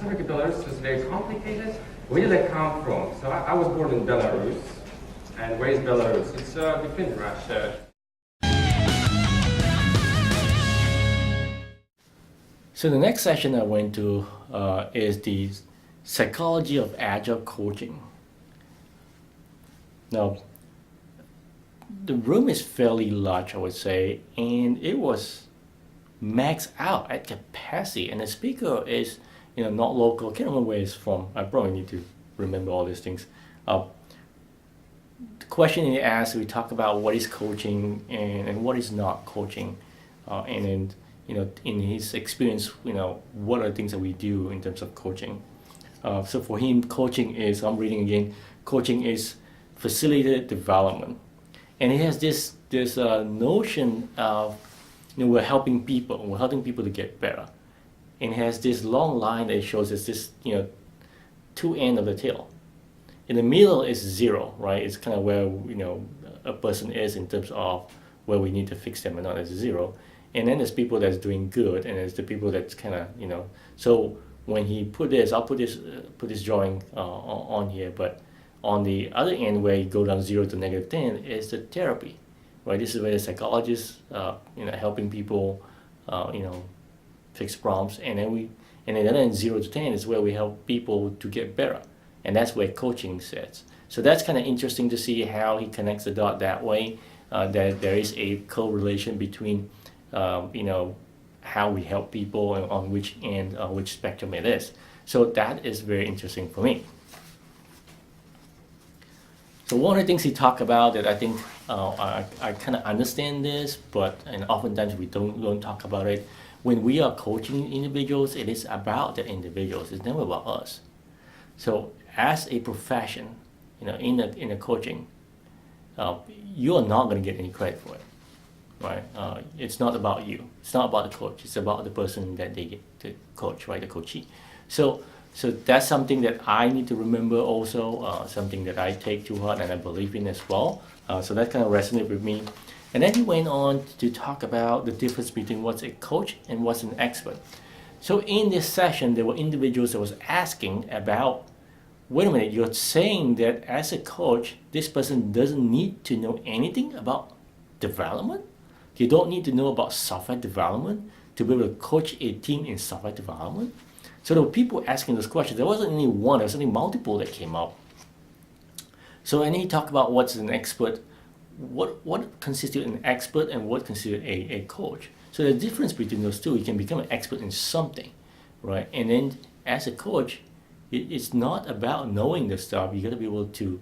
sorry, Belarus is very complicated. Where did I come from? So I was born in Belarus. And where is Belarus? It's between Russia. So the next session I went to is the Psychology of Agile Coaching. Now, the room is fairly large, I would say, and it was maxed out at capacity. And the speaker is, not local. I can't remember where he's from. I probably need to remember all these things. The question he asked, we talk about what is coaching and what is not coaching, and then in his experience, what are the things that we do in terms of coaching. So for him, coaching is, I'm reading again, coaching is facilitated development. And he has this notion of, we're helping people to get better. And he has this long line that shows us this, two ends of the tail. In the middle is zero, right? It's kind of where, a person is in terms of where we need to fix them, and not as zero. And then there's people that's doing good, and there's the people that's kind of, So when he put this, I'll put this drawing on here, but on the other end where you go down 0 to -10 is the therapy, right? This is where the psychologists, helping people, fix problems, and then the other end 0 to 10 is where we help people to get better, and that's where coaching sits. So that's kind of interesting to see how he connects the dot that way. That there is a correlation between, how we help people and on which end, which spectrum it is. So that is very interesting for me. So one of the things he talked about that I think I kind of understand this, and oftentimes we don't talk about it. When we are coaching individuals, it is about the individuals. It's never about us. So as a profession, in a coaching, you are not going to get any credit for it, right? It's not about you. It's not about the coach. It's about the person that they get to coach, right? The coachee. So that's something that I need to remember also, something that I take to heart and I believe in as well. So that kind of resonated with me. And then he went on to talk about the difference between what's a coach and what's an expert. So in this session, there were individuals that was asking about, wait a minute, you're saying that as a coach, this person doesn't need to know anything about development? You don't need to know about software development to be able to coach a team in software development? So there were people asking those questions. There wasn't only one, there was only multiple that came up. So and he talked about what's an expert, what constitutes an expert and what constitutes a coach. So the difference between those two, you can become an expert in something, right? And then as a coach, it's not about knowing the stuff. You got to be able to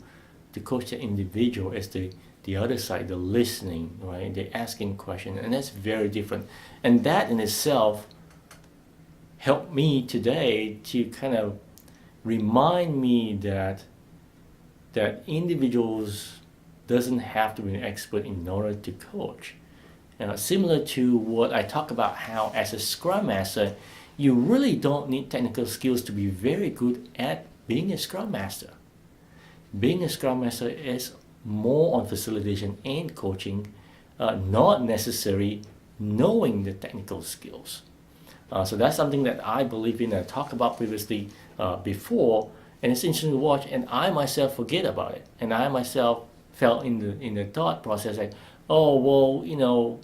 coach the individual as the other side, the listening, right? The asking questions, and that's very different. And that in itself helped me today to kind of remind me that individuals doesn't have to be an expert in order to coach. Similar to what I talk about, how as a Scrum Master, you really don't need technical skills to be very good at being a Scrum Master. Being a Scrum Master is more on facilitation and coaching, not necessarily knowing the technical skills. So that's something that I believe in and I talked about previously before, and it's interesting to watch, and I myself forget about it. And I myself felt in the thought process like, oh, well,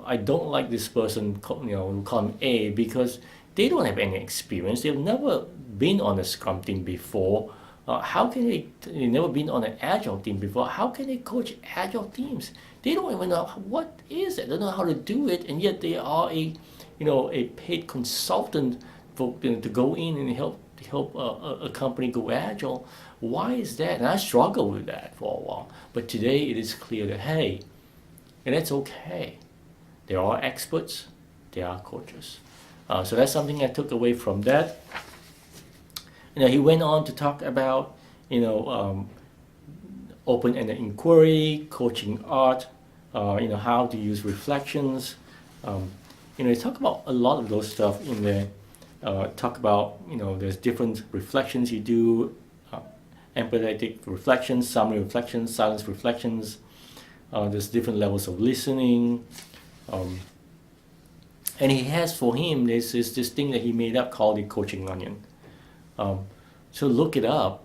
I don't like this person, we call him A, because they don't have any experience. They've never been on a Scrum team before. How can they've never been on an Agile team before? How can they coach Agile teams? They don't even know what is it. They don't know how to do it, and yet they are a paid consultant to go in and help a company go Agile. Why is that? And I struggled with that for a while. But today it is clear that, hey, and that's okay. There are experts, there are coaches. So that's something I took away from that. He went on to talk about, open-ended inquiry, coaching art, how to use reflections. He talked about a lot of those stuff in there. Talk about, there's different reflections you do, empathetic reflections, summary reflections, silence reflections. There's different levels of listening. And he has for him, this thing that he made up called the coaching onion. So look it up.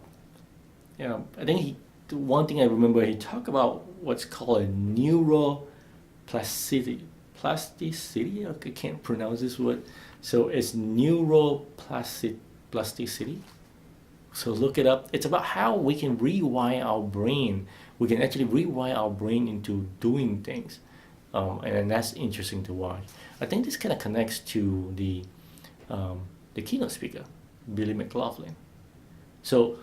I think the one thing I remember, he talked about what's called a neuroplasticity. Plasticity? I can't pronounce this word. So it's neuroplasticity. So look it up. It's about how we can rewire our brain. We can actually rewire our brain into doing things. And that's interesting to watch. I think this kind of connects to the keynote speaker, Billy McLaughlin. So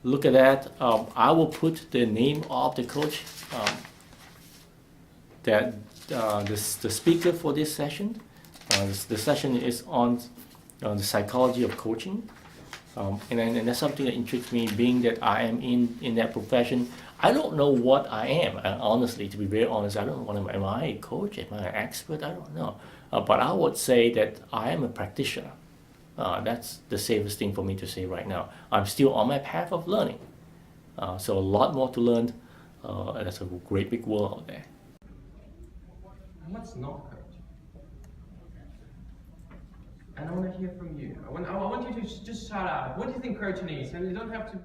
look at that. I will put the name of the coach, the speaker for this session. The session is on the psychology of coaching. And that's something that intrigues me, being that I am in that profession. I don't know what I am, honestly, to be very honest. I don't know, am I a coach? Am I an expert? I don't know. But I would say that I am a practitioner. That's the safest thing for me to say right now. I'm still on my path of learning. So a lot more to learn. There's a great big world out there. And what's not coaching? And I want to hear from you. I want you to just shout out. What do you think coaching is? And you don't have to